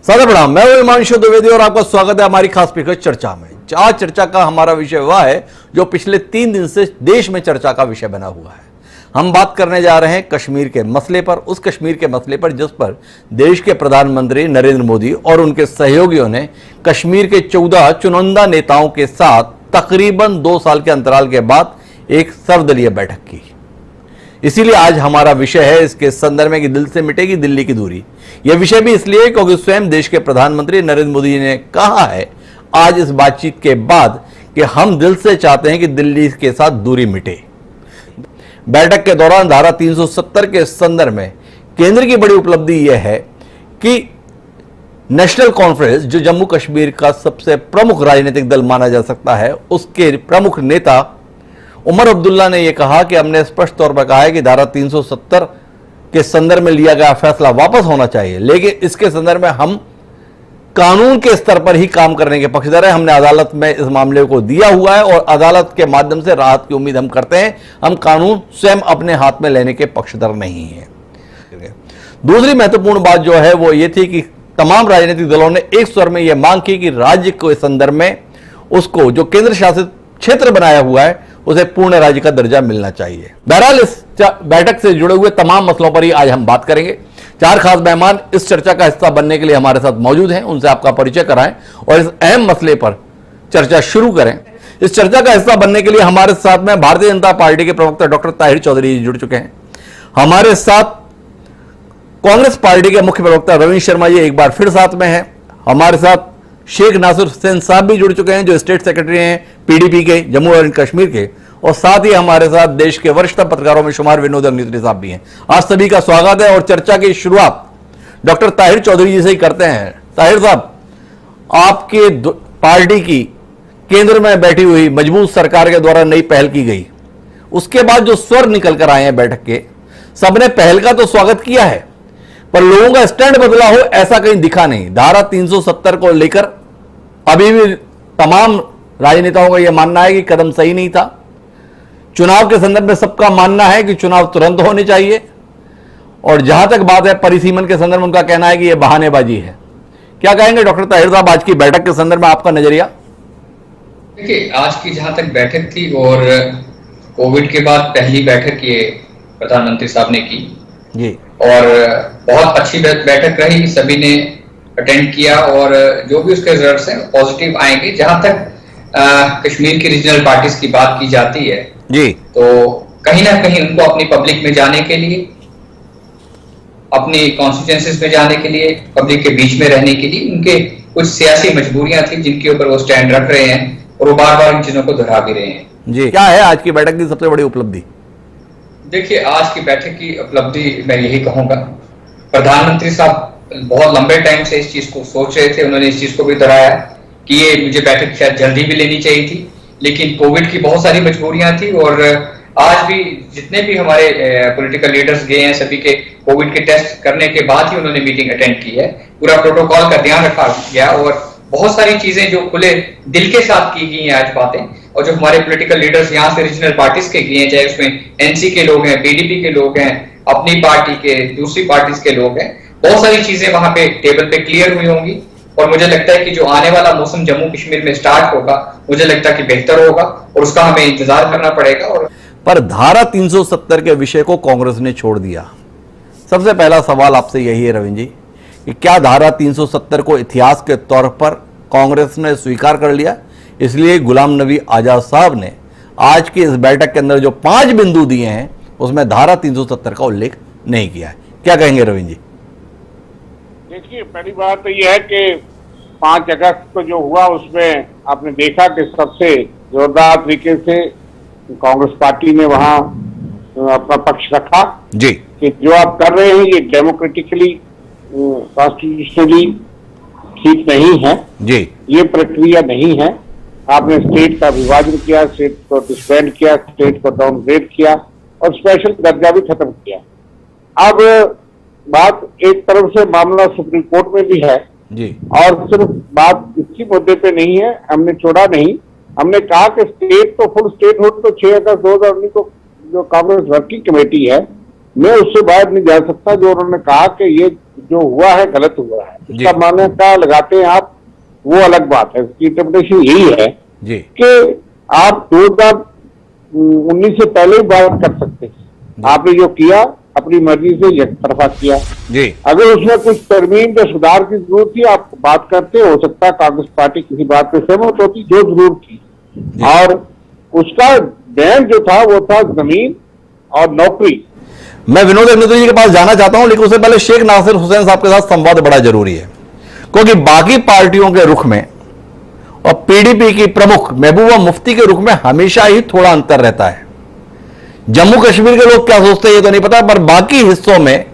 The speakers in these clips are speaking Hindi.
सादर प्रणाम, मैं हूं हिमांशु द्विवेदी और आपका स्वागत है हमारी खास पेशकश चर्चा में। आज चर्चा का हमारा विषय वह है जो पिछले 3 दिन से देश में चर्चा का विषय बना हुआ है। हम बात करने जा रहे हैं कश्मीर के मसले पर, उस कश्मीर के मसले पर जिस पर देश के प्रधानमंत्री नरेंद्र मोदी और उनके सहयोगियों ने कश्मीर के 14 चुनिंदा नेताओं के साथ तकरीबन 2 साल के अंतराल के बाद एक सर्वदलीय बैठक की। इसीलिए आज हमारा विषय है इसके संदर्भ में कि दिल से मिटेगी दिल्ली की दूरी। यह विषय भी इसलिए क्योंकि स्वयं देश के प्रधानमंत्री नरेंद्र मोदी ने कहा है आज इस बातचीत के बाद कि हम दिल से चाहते हैं कि दिल्ली के साथ दूरी मिटे। बैठक के दौरान धारा 370 के संदर्भ में केंद्र की बड़ी उपलब्धि यह है कि नेशनल कॉन्फ्रेंस, जो जम्मू कश्मीर का सबसे प्रमुख राजनीतिक दल माना जा सकता है, उसके प्रमुख नेता उमर अब्दुल्ला ने यह कहा कि हमने स्पष्ट तौर पर कहा है कि धारा 370 के संदर्भ में लिया गया फैसला वापस होना चाहिए, लेकिन इसके संदर्भ में हम कानून के स्तर पर ही काम करने के पक्षधर हैं। हमने अदालत में इस मामले को दिया हुआ है और अदालत के माध्यम से राहत की उम्मीद हम करते हैं। हम कानून स्वयं अपने हाथ में लेने के पक्षधर नहीं हैं। दूसरी महत्वपूर्ण बात जो है वो ये थी कि तमाम राजनीतिक दलों ने एक स्वर में यह मांग की कि राज्य के संदर्भ में उसको जो केंद्र शासित क्षेत्र बनाया हुआ है उसे पूर्ण राज्य का दर्जा मिलना चाहिए। बहरहाल इस बैठक से जुड़े हुए तमाम मसलों पर ही आज हम बात करेंगे। 4 खास मेहमान इस चर्चा का हिस्सा बनने के लिए हमारे साथ मौजूद हैं, उनसे आपका परिचय कराएं और इस अहम मसले पर चर्चा शुरू करें। इस चर्चा का हिस्सा बनने के लिए हमारे साथ में भारतीय जनता पार्टी के प्रवक्ता डॉक्टर ताहिर चौधरी जी जुड़ चुके हैं। हमारे साथ कांग्रेस पार्टी के मुख्य प्रवक्ता रविंद्र शर्मा जी एक बार फिर साथ में हैं। हमारे साथ शेख नासिर हुसैन साहब भी जुड़ चुके हैं जो स्टेट सेक्रेटरी हैं पीडीपी के जम्मू और कश्मीर के, और साथ ही हमारे साथ देश के वरिष्ठ पत्रकारों में शुमार विनोद अग्निहोत्री साहब भी हैं। आज सभी का स्वागत है और चर्चा की शुरुआत डॉक्टर ताहिर चौधरी जी से ही करते हैं। ताहिर साहब, आपके पार्टी की केंद्र में बैठी हुई मजबूत सरकार के द्वारा नई पहल की गई, उसके बाद जो स्वर निकल कर आए हैं बैठक के, सबने पहल का तो स्वागत किया है पर लोगों का स्टैंड बदला हो ऐसा कहीं दिखा नहीं। धारा 370 को लेकर अभी भी तमाम राजनेताओं का यह मानना है कि कदम सही नहीं था। चुनाव के संदर्भ में सबका मानना है कि चुनाव तुरंत होने चाहिए, और जहां तक बात है परिसीमन के संदर्भ में उनका कहना है कि यह बहानेबाजी है। क्या कहेंगे डॉक्टर ताहिर साहब आज की बैठक के संदर्भ में आपका नजरिया? देखिए, आज की जहां तक बैठक थी और कोविड के बाद पहली बैठक ये प्रधानमंत्री साहब ने की जी, और बहुत अच्छी बैठक रही। सभी ने अटेंड किया और जो भी उसके रिजल्ट्स हैं पॉजिटिव आएंगे। जहां तक कश्मीर की रीजनल पार्टीज की बात की जाती है जी, तो कहीं ना कहीं उनको अपनी पब्लिक में जाने के लिए, अपनी कॉन्स्टिट्यूएंसीज में जाने के लिए, पब्लिक के बीच में रहने के लिए उनके कुछ सियासी मजबूरियां थी जिनके ऊपर वो स्टैंड रख रहे हैं और वो बार बार इन चीजों को दोहरा भी रहे हैं जी। क्या है आज की बैठक की सबसे बड़ी उपलब्धि? देखिए, आज की बैठक की उपलब्धि मैं यही कहूंगा, प्रधानमंत्री साहब बहुत लंबे टाइम से इस चीज को सोच रहे थे। उन्होंने इस चीज को भी दोहराया कि ये मुझे बैठक शायद जल्दी भी लेनी चाहिए थी, लेकिन कोविड की बहुत सारी मजबूरियां थी। और आज भी जितने भी हमारे पॉलिटिकल लीडर्स गए हैं सभी के कोविड के टेस्ट करने के बाद ही उन्होंने मीटिंग अटेंड की है। पूरा प्रोटोकॉल का ध्यान रखा गया और बहुत सारी चीजें जो खुले दिल के साथ की गई हैं आज बातें, और जो हमारे पॉलिटिकल लीडर्स यहाँ से रीजनल पार्टीज के गए हैं, चाहे उसमें एनसी के लोग हैं, पीडीपी के लोग हैं, अपनी पार्टी के, दूसरी पार्टीज के लोग हैं, बहुत सारी चीजें वहां पे टेबल पे क्लियर हुई होंगी। और मुझे लगता है कि जो आने वाला मौसम जम्मू कश्मीर में स्टार्ट होगा मुझे लगता है कि बेहतर होगा और उसका हमें इंतजार करना पड़ेगा। और पर धारा 370 के विषय को कांग्रेस ने छोड़ दिया। सबसे पहला सवाल आपसे यही है रविंद्र जी कि क्या धारा 370 को इतिहास के तौर पर कांग्रेस ने स्वीकार कर लिया, इसलिए गुलाम नबी आजाद साहब ने आज की इस बैठक के अंदर जो 5 बिंदु दिए हैं उसमें धारा 370 का उल्लेख नहीं किया है? क्या कहेंगे रविंद्र जी? देखिए, पहली बात तो यह है कि 5 अगस्त को जो हुआ उसमें आपने देखा कि सबसे जोरदार तरीके से कांग्रेस पार्टी ने वहां अपना पक्ष रखा जी कि जो आप कर रहे हैं ये डेमोक्रेटिकली कॉन्स्टिट्यूशनली ठीक नहीं है जी, ये प्रक्रिया नहीं है। आपने स्टेट का विभाजन किया, स्टेट को डिस्बैंड किया, स्टेट को डाउनग्रेड किया और स्पेशल दर्जा भी खत्म किया। अब बात एक तरफ से मामला सुप्रीम कोर्ट में भी है जी, और सिर्फ बात इसी मुद्दे पे नहीं है। हमने छोड़ा नहीं, हमने कहा कि स्टेट तो फुल स्टेट हो तो 6 अगस्त 2019 को जो कांग्रेस वर्किंग कमेटी है मैं उससे बाहर नहीं जा सकता। जो उन्होंने कहा कि ये जो हुआ है गलत हुआ है, इसका मान्यता लगाते हैं आप, वो अलग बात है। उसकी इंटरप्रिटेशन यही है जी कि आप 2019 से पहले ही बात कर सकते हैं। आपने जो किया अपनी मर्जी से एक तरफा किया जी। अगर उसमें कुछ तरमीम या सुधार की जरूरत थी आप बात करते, हो सकता है कांग्रेस पार्टी किसी बात पे सहमत होती, जो जरूरत थी। और उसका बयान जो था वो था जमीन और नौकरी। मैं विनोद अग्निहोत्री जी के पास जाना चाहता हूं, लेकिन उससे पहले शेख नासिर हुसैन साहब के साथ संवाद बड़ा जरूरी है, क्योंकि बाकी पार्टियों के रुख में और पीडीपी की प्रमुख महबूबा मुफ्ती के रुख में हमेशा ही थोड़ा अंतर रहता है। जम्मू कश्मीर के लोग क्या सोचते हैं ये तो नहीं पता, पर बाकी हिस्सों में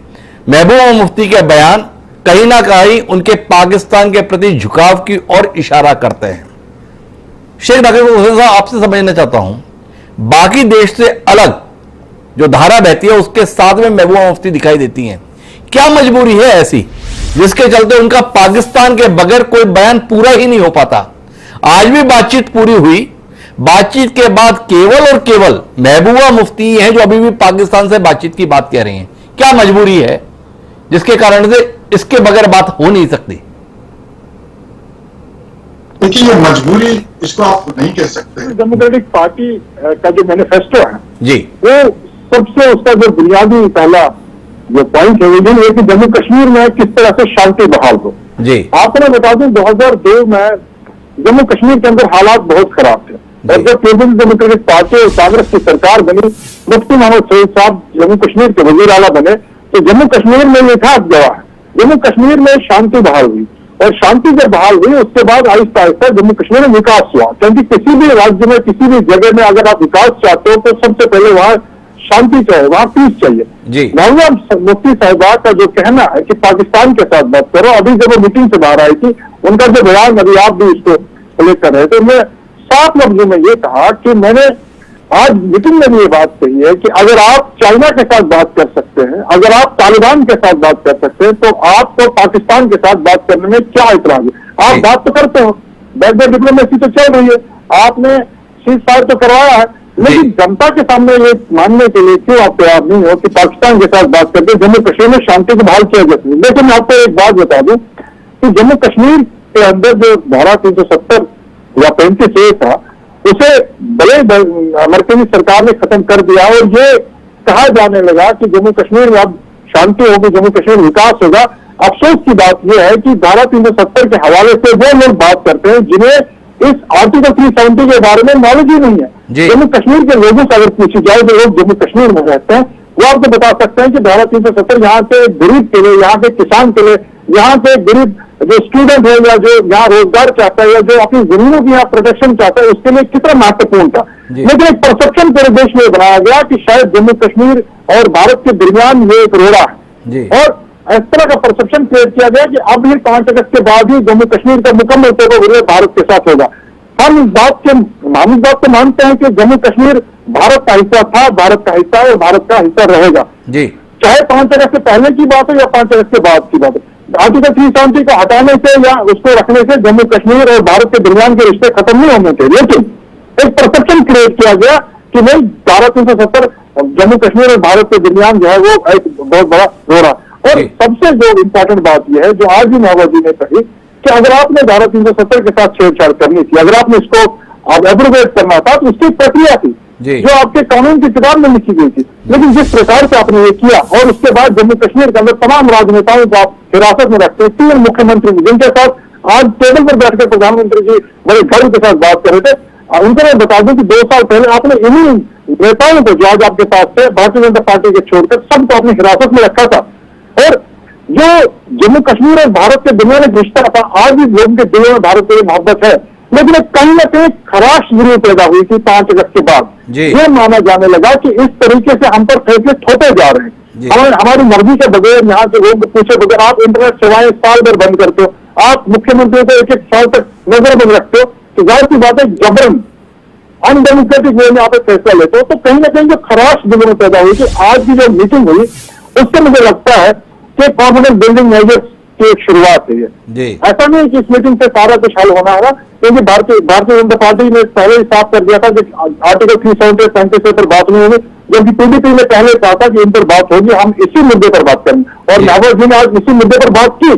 महबूबा मुफ्ती के बयान कहीं ना कहीं उनके पाकिस्तान के प्रति झुकाव की ओर इशारा करते हैं। शेख नासिर हुसैन साहब, आपसे समझना चाहता हूं, बाकी देश से अलग जो धारा बहती है उसके साथ में महबूबा मुफ्ती दिखाई देती हैं। क्या मजबूरी है ऐसी जिसके चलते उनका पाकिस्तान के बगैर कोई बयान पूरा ही नहीं हो पाता? आज भी बातचीत पूरी हुई, बातचीत के बाद केवल और केवल महबूबा मुफ्ती हैं जो अभी भी पाकिस्तान से बातचीत की बात कह रही हैं। क्या मजबूरी है जिसके कारण से इसके बगैर बात हो नहीं सकती? देखिए, ये मजबूरी इसको आप नहीं कह सकते। डेमोक्रेटिक पार्टी का जो मैनिफेस्टो है जी, वो सबसे उसका जो बुनियादी पहला जो पॉइंट है वो ये है कि जम्मू कश्मीर में किस तरह से शांति बहाल हो। जी, आपको मैं बता दूं 2002 में जम्मू कश्मीर के अंदर हालात बहुत खराब थे, और जब पीपल्स डेमोक्रेटिक पार्टी और कांग्रेस की सरकार बनी, मुफ्ती मोहम्मद सईद साहब जम्मू कश्मीर के वजीर आला बने, तो जम्मू कश्मीर में ये था गवाह है, जम्मू कश्मीर में शांति बहाल हुई। और शांति जब बहाल हुई उसके बाद आहिस्ता आहिस्ता जम्मू कश्मीर में विकास हुआ, क्योंकि किसी भी राज्य में किसी भी जगह में अगर आप विकास चाहते हो तो सबसे पहले वहां शांति चाहिए, वहां पीस चाहिए। महबूबा मुफ्ती साहिबा का जो कहना है कि पाकिस्तान के साथ बात करो, अभी जब वो मीटिंग से बाहर आई थी उनका जो बयान, अभी आप भी इसको उल्लेख कर रहे थे, मैं 7 लफ्जों में ये कहा कि मैंने आज मीटिंग में भी ये बात कही है कि अगर आप चाइना के साथ बात कर सकते हैं, अगर आप तालिबान के साथ बात कर सकते हैं, तो आपको पाकिस्तान के साथ बात करने में क्या इतराज है? आप बात तो करते हो, बैकवर्ड डिप्लोमेसी तो चल रही है, आपने सीज फायर तो करवाया है, लेकिन जनता के सामने ये मानने के लिए क्यों आप तैयार नहीं हो कि पाकिस्तान के साथ बात करके जम्मू कश्मीर में शांति को बहाल किया जाए? लेकिन मैं आपको एक बात बता दूं कि जम्मू कश्मीर के अंदर जो धारा 370 या 35A था, उसे बड़े मरकजी सरकार ने खत्म कर दिया, और ये कहा जाने लगा कि जम्मू कश्मीर में अब शांति होगी, जम्मू कश्मीर में विकास होगा। अफसोस की बात यह है कि धारा 370 के हवाले से वो लोग बात करते हैं जिन्हें इस आर्टिकल 370 के बारे में नॉलेज ही नहीं है। जम्मू कश्मीर के लोगों से अगर पूछी जाए, जो लोग जम्मू कश्मीर में रहते हैं, वो आपको बता सकते हैं कि धारा 370 यहाँ के गरीब के लिए, यहाँ के किसान के लिए, यहाँ के गरीब जो स्टूडेंट है या जो यहाँ रोजगार चाहता है या जो अपनी जमीनों की यहाँ प्रोटेक्शन चाहता है, उसके लिए कितना महत्वपूर्ण था। लेकिन एक परसेप्शन पूरे देश में बनाया गया कि शायद जम्मू कश्मीर और भारत के दरमियान ये एक रोड़ा है, और इस तरह का परसेप्शन क्रिएट किया गया कि अब ये 5 अगस्त के बाद ही जम्मू कश्मीर का मुकम्मल तौर पर भारत के साथ होगा। हम इस बात को मानते हैं कि जम्मू कश्मीर भारत का हिस्सा था, भारत का हिस्सा है और भारत का हिस्सा रहेगा, चाहे 5 अगस्त से पहले की बात हो या 5 अगस्त के बाद की बात हो। आर्टिकल 370 को हटाने से या उसको रखने से जम्मू कश्मीर और भारत के दरमियान के रिश्ते खत्म नहीं होने थे, लेकिन एक परसेप्शन क्रिएट किया गया कि नहीं, धारा 370 जम्मू कश्मीर और भारत के दरमियान जो है वो एक बहुत बड़ा रोड़ा। और सबसे जो इम्पोर्टेंट बात यह है जो आज भी महबूबा जी ने कही कि अगर आपने धारा 370 के साथ छेड़छाड़ करनी थी, अगर आपने इसको एब्रोगेट करना था, तो उसकी प्रक्रिया थी जो आपके कानून की किताब में लिखी गई थी। लेकिन जिस प्रकार से आपने ये किया, और उसके बाद जम्मू कश्मीर के अंदर तमाम राजनेताओं को आप हिरासत में रखते हैं, 3 मुख्यमंत्री जिनके साथ आज टेबल पर बैठकर प्रधानमंत्री जी बड़े गर्व के साथ बात कर रहे थे, उनको मैं बता दूं कि 2 साल पहले आपने इन्हीं नेताओं को जो आज आपके पास थे, भारतीय जनता पार्टी के छोड़कर सबको अपनी हिरासत में रखा था। और जो जम्मू कश्मीर और भारत के दरमियान एक रिश्ता था, आज भी लोगों के दिलों में भारत के लिए मोहब्बत है, लेकिन कहीं ना कहीं खराश जरूर पैदा हुई थी 5 अगस्त के बाद। ये माना जाने लगा कि इस तरीके से हम पर फैसले थोपे जा रहे हैं, हमारी मर्जी के बगैर, यहाँ के लोग पूछे बगैर आप इंटरनेट सेवाएं साल भर बंद करते हो, आप मुख्यमंत्रियों को 1-1 साल तक नजरबंद रखते हो, तो जाहिर सी बात है जबरन अनडेमोक्रेटिक वे में आप एक फैसला लेते हो। तो कहीं ना कहीं जो खराश दिलों में पैदा हुई कि आज की जो मीटिंग हुई उससे मुझे लगता है कि कॉन्फिडेंस बिल्डिंग मेजर्स की एक शुरुआत है। ऐसा नहीं कि इस मीटिंग से सारा कुछ हल होना है, क्योंकि भारतीय जनता पार्टी ने पहले ही साफ कर दिया था कि आर्टिकल 370 पर बात नहीं होगी, जबकि पीडीपी ने पहले कहा था कि इन पर बात होगी, हम इसी मुद्दे पर बात करेंगे। और महबूब जी ने आज इसी मुद्दे पर बात की,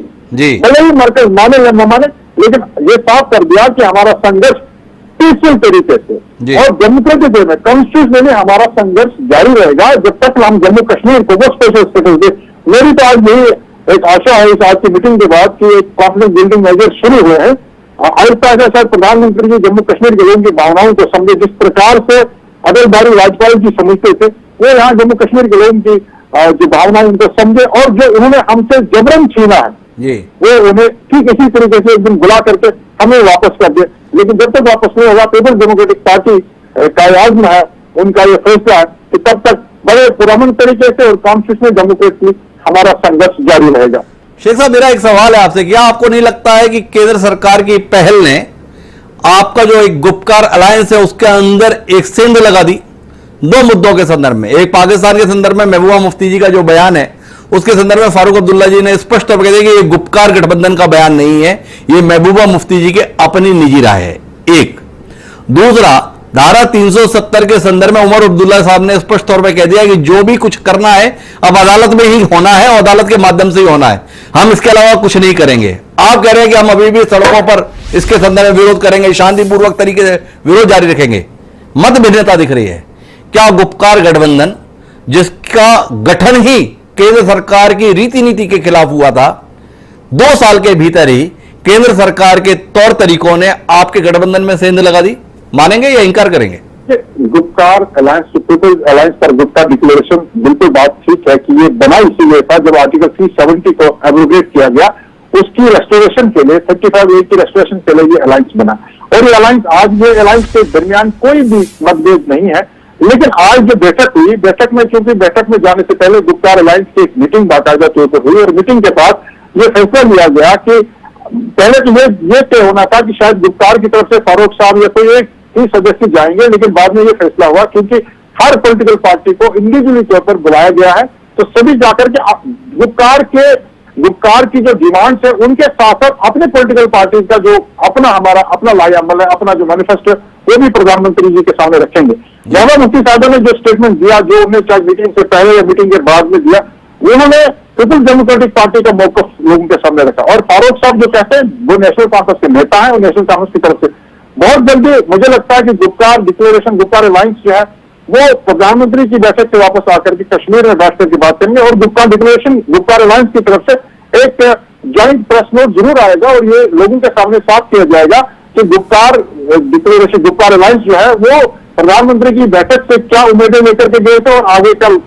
भले ही मरकज माने या न माने, लेकिन ये साफ कर दिया कि हमारा संघर्ष पीसफुल तरीके से और डेमोक्रेटिक वे में कॉन्स्टिट्यूशनली हमारा संघर्ष जारी रहेगा जब तक हम जम्मू कश्मीर को वो स्पेशल स्टेटस दे। मेरी तो आज यही एक आशा है इस आज की मीटिंग के बाद कि एक कॉन्फिडेंस बिल्डिंग मेजर शुरू हुए हैं। आहिस्ता आहिस्ता शायद प्रधानमंत्री जी जम्मू कश्मीर के लोगों की भावनाओं को समझे, जिस प्रकार से अटल बिहारी वाजपेयी जी समझते थे, वो यहाँ जम्मू कश्मीर के लोगों की जो भावनाएं उनको समझे, और जो उन्होंने हमसे जबरन छीना है वो उन्हें ठीक इसी तरीके से एक दिन बुला करके हमें वापस कर दे। लेकिन जब तक वापस नहीं होगा, पीपल्स डेमोक्रेटिक पार्टी का आज़म है, उनका ये फैसला है कि तब तक बड़े पुरअमन तरीके से और कॉन्स्टिट्यूशनल डेमोक्रेसी हमारा संघर्ष जारी रहेगा। शेख साहब, मेरा एक सवाल है आपसे, क्या आपको नहीं लगता है कि केंद्र सरकार की पहल ने आपका जो एक गुपकार अलायंस है उसके अंदर एक सेंध लगा दी दो मुद्दों के संदर्भ में? एक पाकिस्तान के संदर्भ में महबूबा मुफ्ती जी का जो बयान है उसके संदर्भ में फारूक अब्दुल्ला जी ने स्पष्ट तौर पर कह दिया कि ये गुपकार गठबंधन का बयान नहीं है, ये महबूबा मुफ्ती जी के अपनी निजी राय है। एक दूसरा, धारा 370 के संदर्भ में उमर अब्दुल्ला साहब ने स्पष्ट तौर पर कह दिया कि जो भी कुछ करना है अब अदालत में ही होना है और अदालत के माध्यम से ही होना है, हम इसके अलावा कुछ नहीं करेंगे। आप कह रहे हैं कि हम अभी भी सड़कों पर इसके संदर्भ में विरोध करेंगे, शांतिपूर्वक तरीके से विरोध जारी रखेंगे। मत भिन्नता दिख रही है। क्या गुपकार गठबंधन, जिसका गठन ही केंद्र सरकार की रीति नीति के खिलाफ हुआ था, 2 साल के भीतर ही केंद्र सरकार के तौर तरीकों ने आपके गठबंधन में सेंध लगा दी, मानेंगे या इंकार करेंगे? गुपकार अलायंस, पीपल्स अलायंस पर गुप्ता डिक्लेरेशन बिल्कुल बात ठीक है कि ये बना इसीलिए था जब आर्टिकल 370 को एब्रोगेट किया गया, उसकी रेस्टोरेशन के लिए 35A की रेस्टोरेशन के लिए ये अलायंस बना। और ये अलायंस, आज ये अलायंस के दरमियान कोई भी मतभेद नहीं है। लेकिन आज जो बैठक हुई, बैठक में चूंकि बैठक में जाने से पहले गुपकार अलायंस की एक मीटिंग बाकायदा तौर पर हुई और मीटिंग के बाद ये फैसला लिया गया कि पहले तो ये तय होना था कि शायद गुपकार की तरफ से फारूक साहब या कोई एक ही सदस्य जाएंगे, लेकिन बाद में ये फैसला हुआ क्योंकि हर पॉलिटिकल पार्टी को इंडिविजुअली तौर पर बुलाया गया है, तो सभी जाकर के गुपकार की जो डिमांड्स है उनके साथ साथ अपने पॉलिटिकल पार्टी का जो अपना लायामल है, अपना जो मैनिफेस्टो है, वो भी प्रधानमंत्री जी के सामने रखेंगे। महबूबा मुफ्ती साहब ने जो स्टेटमेंट दिया, जो उन्होंने चाहे मीटिंग से पहले या मीटिंग के बाद में दिया, उन्होंने पीपल्स डेमोक्रेटिक पार्टी का मौकफ लोगों के सामने रखा। और फारूक साहब जो कहते हैं वो नेशनल कॉन्फ्रेंस के नेता हैं और नेशनल कॉन्फ्रेंस की तरफ से बहुत जल्दी मुझे लगता है कि गुपकार डिक्लेरेशन, गुपकार अलायंस जो है वो प्रधानमंत्री की बैठक से वापस आकर के कश्मीर में बैठकर की बात करेंगे और गुपकार डिक्लेरेशन, गुपकार अलायंस की तरफ से एक ज्वाइंट प्रेस नोट जरूर आएगा और ये लोगों के सामने साफ किया जाएगा कि गुपकार डिक्लेरेशन, गुपकार अलायंस जो है वो प्रधानमंत्री की बैठक से क्या उम्मीदें लेकर के गए थे और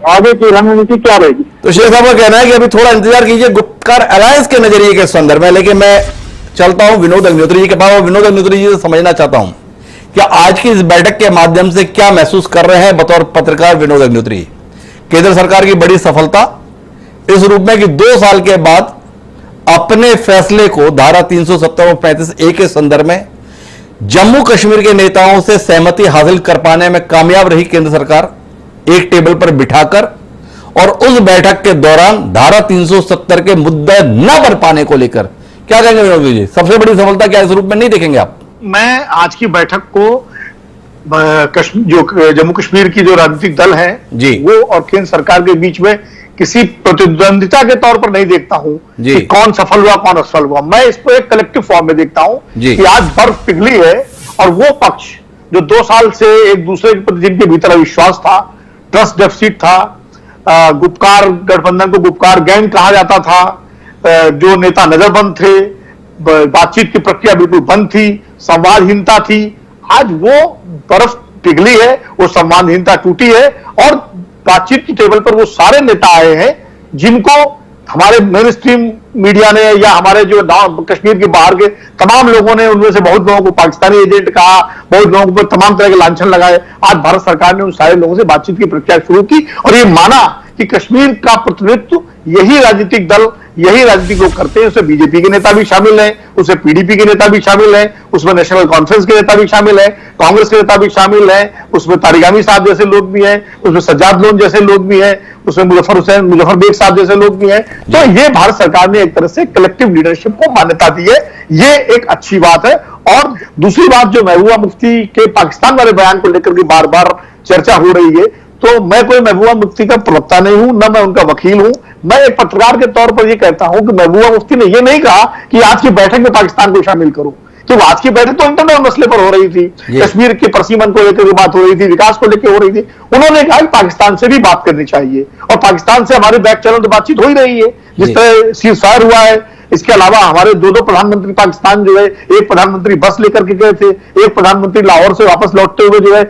आगे की रणनीति क्या रहेगी। तो शेख साहब का कहना है कि अभी थोड़ा इंतजार कीजिए गुपकार अलायंस के नजरिए के संदर्भ में। लेकिन मैं चलता हूं विनोद अग्निहोत्री जी के पास और विनोद अग्निहोत्री जी से समझना चाहता हूं कि आज की इस बैठक के माध्यम से क्या महसूस कर रहे हैं बतौर पत्रकार विनोद अग्निहोत्री? केंद्र सरकार की बड़ी सफलता इस रूप में कि 2 साल के बाद अपने फैसले को धारा 370 और 35A के संदर्भ में जम्मू कश्मीर के नेताओं से सहमति हासिल कर पाने में कामयाब रही केंद्र सरकार, एक टेबल पर बिठाकर। और उस बैठक के दौरान धारा 370 के मुद्दे न कर पाने को लेकर क्या कहेंगे विनोद जी? सबसे बड़ी सफलता क्या इस रूप में नहीं देखेंगे आप? मैं आज की बैठक को जो जम्मू कश्मीर की जो राजनीतिक दल है जी, वो और केंद्र सरकार के बीच में किसी प्रतिद्वंदिता के तौर पर नहीं देखता हूं कि कौन सफल हुआ कौन असफल हुआ। मैं इसको एक कलेक्टिव फॉर्म में देखता हूं कि आज बर्फ पिघली है और वो पक्ष जो 2 साल से एक दूसरे के प्रति जिनके भीतर अविश्वास था, ट्रस्ट डेफिसिट था, गुपकार गठबंधन को गुपकार गैंग कहा जाता था, जो नेता नजरबंद थे, बातचीत की प्रक्रिया बिल्कुल बंद थी, संवादहीनता थी, आज वो बर्फ पिघली है, वो संवादहीनता टूटी है और बातचीत की टेबल पर वो सारे नेता आए हैं जिनको हमारे मेन स्ट्रीम मीडिया ने या हमारे जो कश्मीर के बाहर के तमाम लोगों ने, उनमें से बहुत लोगों को पाकिस्तानी एजेंट कहा, बहुत लोगों पर तमाम तरह के लांछन लगाए। आज भारत सरकार ने उन सारे लोगों से बातचीत की प्रक्रिया शुरू की और ये माना कि कश्मीर का प्रतिनिधित्व यही राजनीतिक दल, यही राजनीतिक लोग करते हैं। उसमें बीजेपी के नेता भी शामिल हैं, उसमें पीडीपी के नेता भी शामिल हैं, उसमें नेशनल कॉन्फ्रेंस के नेता भी शामिल हैं, कांग्रेस के नेता भी शामिल हैं, उसमें तारिगामी साहब जैसे लोग भी हैं, उसमें सज्जाद लोन जैसे लोग भी हैं, उसमें मुजफ्फर बेग साहब जैसे लोग भी हैं। तो ये भारत सरकार ने एक तरह से कलेक्टिव लीडरशिप को मान्यता दी है। ये एक अच्छी बात है। और दूसरी बात, जो महबूबा मुफ्ती के पाकिस्तान वाले बयान को लेकर के बार बार चर्चा हो रही है, तो मैं कोई महबूबा मुफ्ती का प्रवक्ता नहीं हूं, ना मैं उनका वकील हूं। मैं एक पत्रकार के तौर पर यह कहता हूं कि महबूबा मुफ्ती ने यह नहीं कहा कि आज की बैठक में पाकिस्तान को शामिल करो, तो आज की बैठक तो इंटरनल मसले पर हो रही थी, कश्मीर के परसीमन को लेकर बात हो रही थी, विकास को लेकर हो रही थी। उन्होंने कहा कि पाकिस्तान से भी बात करनी चाहिए, और पाकिस्तान से हमारी बैक चैनल तो बातचीत हो ही रही है, जिस तरह सीज़फायर हुआ है। इसके अलावा हमारे दो प्रधानमंत्री पाकिस्तान जो है, एक प्रधानमंत्री बस लेकर के गए थे, एक प्रधानमंत्री लाहौर से वापस लौटते हुए जो है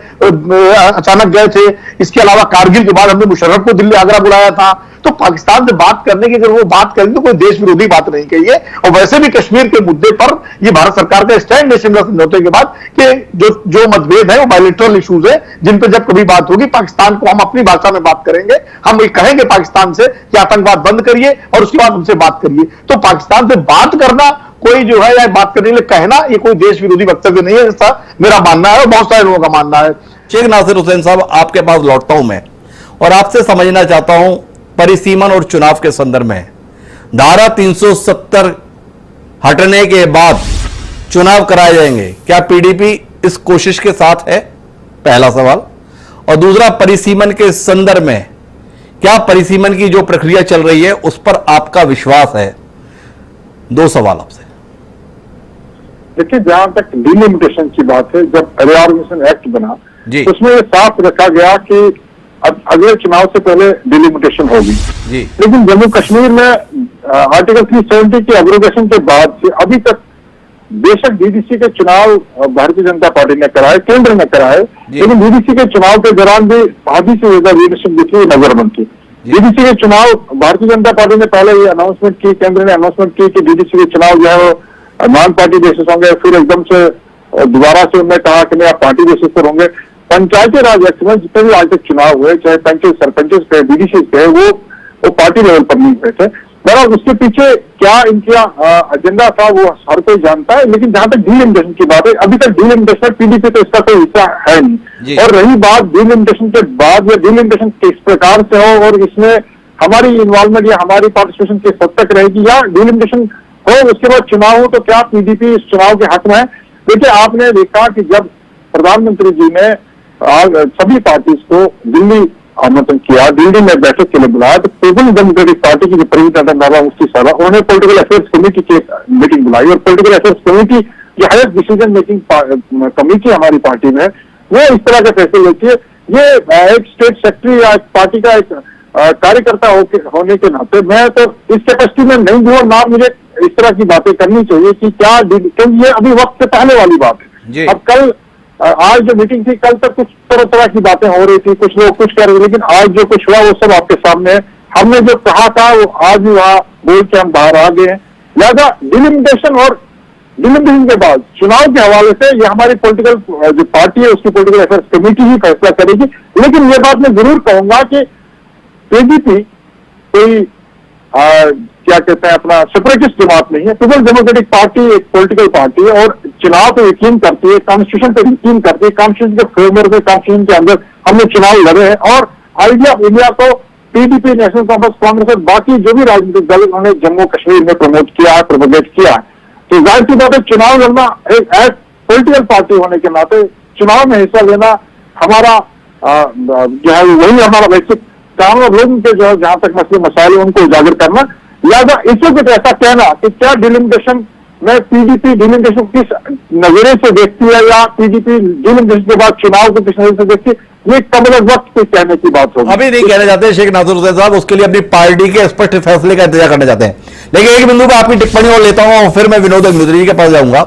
अचानक गए थे। इसके अलावा कारगिल के बाद हमने मुशर्रफ को दिल्ली आगरा बुलाया था। तो पाकिस्तान से बात करने की अगर वो बात करें तो कोई देश विरोधी बात नहीं कही है। और वैसे भी कश्मीर के मुद्दे पर ये भारत सरकार का स्टैंड है शिमला समझौते के बाद कि जो मतभेद है वो बायलैटरल इश्यूज है, जिन पर जब कभी बात होगी पाकिस्तान को हम अपनी भाषा में बात करेंगे। हम ये कहेंगे पाकिस्तान से कि आतंकवाद बंद करिए और उसके बाद हमसे बात करिए। तो पाकिस्तान से बात करना कोई जो है या बात करने के लिए कहना, ये कोई देश विरोधी वक्तव्य नहीं है, ऐसा मेरा मानना है और बहुत सारे लोगों का मानना है। शेख नासिर हुसैन साहब, आपके पास लौटता हूं मैं और आपसे समझना चाहता हूं परिसीमन और चुनाव के संदर्भ में धारा 370 हटने के बाद चुनाव कराए जाएंगे, क्या पीडीपी इस कोशिश के साथ है? पहला सवाल। और दूसरा, परिसीमन के संदर्भ में क्या परिसीमन की जो प्रक्रिया चल रही है उस पर आपका विश्वास है? दो सवाल आपसे। देखिए, जहां तक डिलिमिटेशन की बात है, जब रिऑर्गेनाइजेशन एक्ट बना उसमें ये साफ रखा गया कि अगले चुनाव से पहले डिलिमिटेशन होगी। लेकिन जम्मू कश्मीर में आर्टिकल 370 की एब्रोगेशन के बाद से अभी तक बेशक डीडीसी के चुनाव भारतीय जनता पार्टी ने कराए, केंद्र ने कराए, लेकिन डीडीसी के चुनाव के दौरान भी आधी से ज्यादा लीडरशिप दिखी नजरबंद की। डीडीसी के चुनाव भारतीय जनता पार्टी ने पहले ये अनाउंसमेंट की, केंद्र ने अनाउंसमेंट की कि डीडीसी के चुनाव जो है नॉन पार्टी बेसिस होंगे, फिर एकदम से दोबारा से उन्होंने कहा कि नहीं आप पार्टी बेसिस पर होंगे। पंचायती राज एक्ट में जितने भी आज तक चुनाव हुए, चाहे पंचायत सरपंच पे, डीडीसी पे, वो पार्टी लेवल पर नहीं हुए थे। बहरहाल उसके पीछे क्या इनका एजेंडा था वो हर कोई जानता है। लेकिन जहां तक डिलिमिटेशन की बात है, अभी तक डिलिमिटेशन पीडीपी तो इसका कोई हिस्सा है नहीं। और रही बात डिलिमिटेशन के बाद, या डिलिमिटेशन किस प्रकार से हो और इसमें हमारी इन्वॉल्वमेंट या हमारी पार्टिसिपेशन किस हद तक रहेगी, या डिलिमिटेशन हो उसके बाद चुनाव हो, तो क्या पीडीपी इस चुनाव के हक में है? देखिए, आपने देखा कि जब प्रधानमंत्री जी ने सभी पार्टीज को दिल्ली आमंत्रण किया, दिल्ली में बैठक के लिए बुलाया, तो पीपुल्स डेमोक्रेटिक पार्टी की जो प्रेसिडेंट महबूबा मुफ्ती साहब, उन्होंने पॉलिटिकल अफेयर्स कमेटी की मीटिंग बुलाई। और पॉलिटिकल अफेयर्स कमेटी जो हाईएस्ट डिसीजन मेकिंग कमेटी हमारी पार्टी में, वो इस तरह के फैसले लेती है। ये एक स्टेट सेक्रेटरी या पार्टी का एक कार्यकर्ता होने के नाते मैं तो इस कैपेसिटी में नहीं हूँ, और ना मुझे इस तरह की बातें करनी चाहिए कि क्या, क्योंकि ये अभी वक्त से पहले वाली बात है। अब कल आज जो मीटिंग थी, कल तक कुछ तरह की बातें हो रही थी, कुछ लोग कुछ कह रहे थे, लेकिन आज जो कुछ हुआ वो सब आपके सामने है। हमने जो कहा था वो आज भी वहां बोल के हम बाहर आ गए हैं। लिहाजा डिलिमिटेशन और डिलिमिटेशन के बाद चुनाव के हवाले से ये हमारी पॉलिटिकल जो पार्टी है उसकी पॉलिटिकल अफेयर्स कमेटी ही फैसला करेगी। लेकिन ये बात मैं जरूर कहूंगा कि पीडीपी कोई क्या कहते हैं अपना सेपरेटिस्ट जमात नहीं है। पीपल्स डेमोक्रेटिक पार्टी एक पॉलिटिकल पार्टी है और चुनाव पे यकीन करती है, कॉन्स्टिट्यूशन पे यकीन करती है। कॉन्स्टिट्यूशन के फ्रेमवर्क में, कॉन्स्टिट्यूशन के अंदर हमने चुनाव लड़े हैं, और आइडिया ऑफ इंडिया को पीडीपी, नेशनल कॉन्फ्रेंस, कांग्रेस और बाकी जो भी राजनीतिक दल उन्होंने जम्मू कश्मीर में प्रमोट किया है, प्रोपोगेट किया है। तो जाहिर सी बात है, चुनाव लड़ना एक एज पॉलिटिकल पार्टी होने के नाते चुनाव में हिस्सा लेना हमारा जो है वही हमारा वैश्विक काम और लोगों के जो है जहां तक मसले मसाइल उनको उजागर करना। लिहाजा इससे कुछ ऐसा कहना कि क्या डिलिमिटेशन में पीडीपी डिलिमिटेशन किस नजरिए से देखती है, या पीडीपी डिलिमिटेशन के बाद चुनाव को किस नजरिए से देखती है, ये कम वक्त पे कहने की बात होगी। अभी नहीं कहना चाहते शेख नासिर हुसैन साहब, उसके लिए अपनी पार्टी के स्पष्ट फैसले का इंतजार करना चाहते हैं। लेकिन एक बिंदु पर आपकी टिप्पणी और लेता हूं और फिर मैं विनोद अग्निहोत्री के पास जाऊंगा।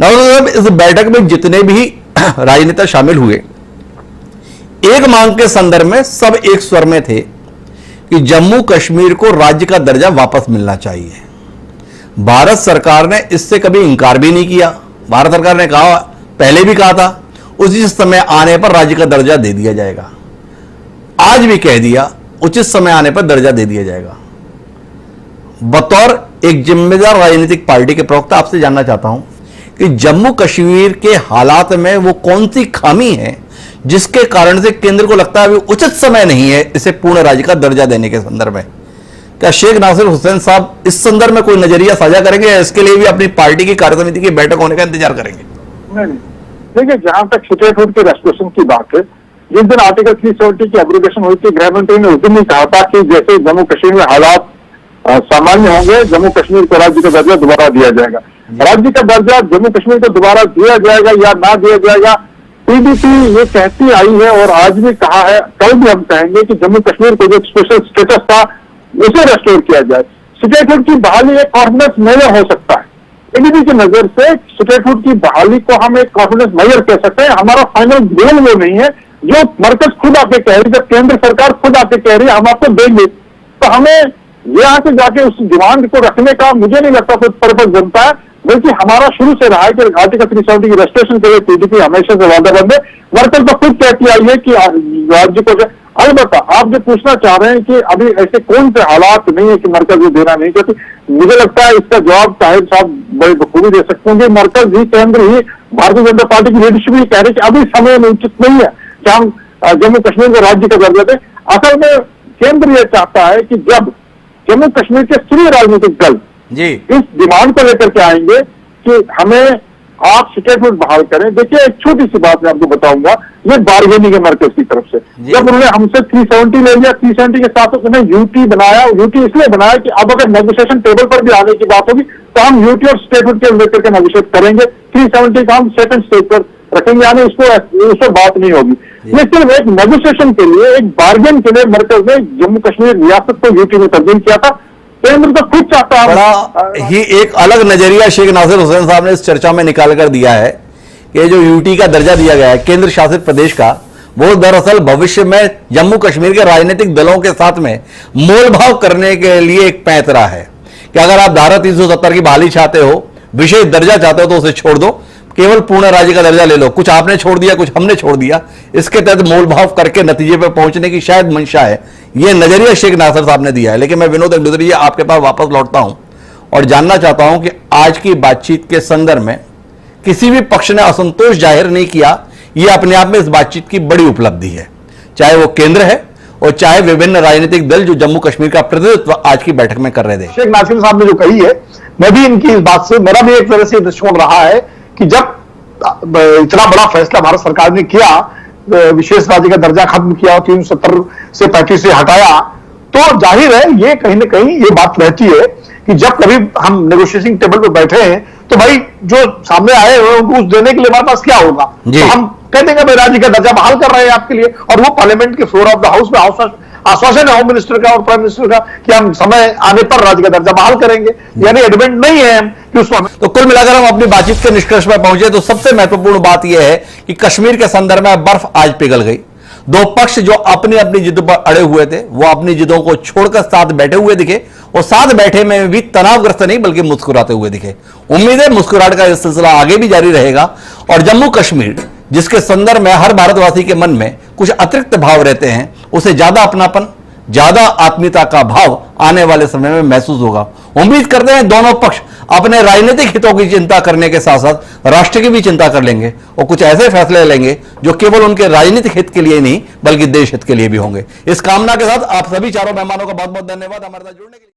नासिर साहब, इस बैठक में जितने भी राजनेता शामिल हुए, एक मांग के संदर्भ में सब एक स्वर में थे कि जम्मू कश्मीर को राज्य का दर्जा वापस मिलना चाहिए। भारत सरकार ने इससे कभी इंकार भी नहीं किया। भारत सरकार ने कहा, पहले भी कहा था, उचित समय आने पर राज्य का दर्जा दे दिया जाएगा। आज भी कह दिया, उचित समय आने पर दर्जा दे दिया जाएगा। बतौर एक जिम्मेदार राजनीतिक पार्टी के प्रवक्ता आपसे जानना चाहता हूं कि जम्मू कश्मीर के हालात में वो कौन सी खामी है जिसके कारण से केंद्र को लगता है अभी उचित समय नहीं है इसे पूर्ण राज्य का दर्जा देने के संदर्भ में। क्या शेख नासिर हुसैन साहब इस संदर्भ में कोई नजरिया साझा करेंगे या इसके लिए भी अपनी पार्टी की कार्यसमिति की बैठक होने का इंतजार करेंगे? नहीं, देखिए, जहां तक स्टेटहुड के रेस्ट्रिक्शन की बात है, जिस दिन आर्टिकल 370 की एब्रोगेशन हुई थी, गृह मंत्री ने उस दिन ही कहा था कि जैसे जम्मू कश्मीर में हालात सामान्य होंगे, जम्मू कश्मीर को राज्य का दर्जा दोबारा दिया जाएगा। राज्य का दर्जा जम्मू कश्मीर को दोबारा दिया जाएगा या ना दिया जाएगा, पीडीपी ये कहती आई है और आज भी कहा है, कल भी हम कहेंगे कि जम्मू कश्मीर को जो स्पेशल स्टेटस था उसे रेस्टोर किया जाए। स्टेटहुड की बहाली एक कॉन्फिडेंस मेजर हो सकता है। पीडीपी की नजर से स्टेटहुड की बहाली को हम एक कॉन्फिडेंस मेजर कह सकते हैं। हमारा फाइनल गोल वो नहीं है जो मरकज खुद आके कह रही, जब केंद्र सरकार खुद आके कह रही है हम आपको देंगे, तो हमें यहाँ से जाके उस डिमांड को रखने का मुझे नहीं लगता कोई पर्पज बनता है। बल्कि हमारा शुरू से रहा है कि आर्टिकल 370 की रेस्ट्रिक्शन के लिए पीडीपी हमेशा से वादाबंद है। मरकज तो खुद कहती आई है कि राज्य को, अलबत्ता आप जो पूछना चाह रहे हैं कि अभी ऐसे कौन से हालात नहीं है कि मरकज ये देना नहीं चाहती, मुझे लगता है इसका जवाब ताहिर साहब बड़े बखूबी दे सकते हैं। मरकज ही, केंद्र ही, भारतीय जनता पार्टी की लीडरशिप ही कह रही है कि अभी समय में उचित नहीं है कि हम जम्मू कश्मीर को राज्य का दर्जा दें। असल में केंद्र यह चाहता है कि जब जम्मू कश्मीर के सभी राजनीतिक दल जी इस डिमांड को लेकर के आएंगे कि हमें आप स्टेटहुड बहाल करें। देखिए, एक छोटी सी बात मैं आपको बताऊंगा, ये बार्गेनिंग है मरकज की तरफ से। जब उन्होंने हमसे 370 ले लिया, 370 के साथ उन्होंने यूटी बनाया। यूटी इसलिए बनाया कि अब अगर नेगोशिएशन टेबल पर भी आने की बात होगी तो हम यूटी और स्टेटहुड के लेकर के नेगोशिएट करेंगे। 370 का हम सेकंड स्टेज पर रखेंगे, यानी इसको बात नहीं होगी। ये सिर्फ एक नेगोशिएशन के लिए, एक बार्गेन के लिए मरकज ने जम्मू कश्मीर रियासत को यूटी में तब्दील किया था। केंद्र तो खुद चाहता है। बड़ा ही एक अलग नजरिया शेख नासिर हुसैन साहब ने इस चर्चा में निकाल कर दिया है कि जो यूटी का दर्जा दिया गया है केंद्र शासित प्रदेश का, वो दरअसल भविष्य में जम्मू कश्मीर के राजनीतिक दलों के साथ में मोलभाव करने के लिए एक पैंतरा है कि अगर आप धारा 370 की बहाली चाहते हो, विशेष दर्जा चाहते हो, तो उसे छोड़ दो, केवल पूर्ण राज्य का दर्जा ले लो। कुछ आपने छोड़ दिया, कुछ हमने छोड़ दिया, इसके तहत मोलभाव करके नतीजे पर पहुंचने की शायद मंशा है। यह नजरिया शेख नासिर साहब ने दिया है। लेकिन मैं विनोद अग्निहोत्री आपके पास वापस लौटता हूं और जानना चाहता हूं कि आज की बातचीत के संदर्भ में किसी भी पक्ष ने असंतोष जाहिर नहीं किया। यह अपने आप में इस बातचीत की बड़ी उपलब्धि है, चाहे वो केंद्र है और चाहे विभिन्न राजनीतिक दल जो जम्मू कश्मीर का प्रतिनिधित्व आज की बैठक में कर रहे थे। शेख नासिर साहब ने जो कही है, मैं भी इनकी इस बात से, मेरा भी एक तरह से दृष्टिकोण रहा है कि जब इतना बड़ा फैसला भारत सरकार ने किया, विशेष राज्य का दर्जा खत्म किया और 370 से 35 से हटाया, तो जाहिर है ये कहीं ना कहीं ये बात रहती है कि जब कभी हम नेगोशिएटिंग टेबल पर बैठे हैं तो भाई जो सामने आए हुए उनको उस देने के लिए हमारे पास क्या होगा, तो हम कह देंगे भाई राज्य का दर्जा बहाल कर रहे हैं आपके लिए, और वो पार्लियामेंट के फ्लोर ऑफ द हाउस में आश्वासन है होम मिनिस्टर का और प्राइम मिनिस्टर का कि हम समय आने पर राज्य का दर्जा बहाल करेंगे। यानी एडमेंट नहीं है कि उसको। तो कुल मिलाकर हम अपनी बातचीत के निष्कर्ष पर पहुंचे तो सबसे महत्वपूर्ण बात यह है कि कश्मीर के संदर्भ में बर्फ आज पिघल गई। दो पक्ष जो अपनी अपनी जिद पर अड़े हुए थे वो अपनी जिदों को छोड़कर साथ बैठे हुए दिखे, और साथ बैठे में भी तनावग्रस्त नहीं बल्कि मुस्कुराते हुए दिखे। उम्मीद है मुस्कुराहट का यह सिलसिला आगे भी जारी रहेगा और जम्मू कश्मीर जिसके संदर्भ में हर भारतवासी के मन में कुछ अतिरिक्त भाव रहते हैं, उसे ज्यादा अपनापन, ज्यादा आत्मीयता का भाव आने वाले समय में महसूस होगा। उम्मीद करते हैं दोनों पक्ष अपने राजनीतिक हितों की चिंता करने के साथ साथ राष्ट्र की भी चिंता कर लेंगे और कुछ ऐसे फैसले लेंगे जो केवल उनके राजनीतिक हित के लिए नहीं बल्कि देश हित के लिए भी होंगे। इस कामना के साथ आप सभी चारों मेहमानों का बहुत बहुत धन्यवाद हमारे साथ जुड़ने के लिए।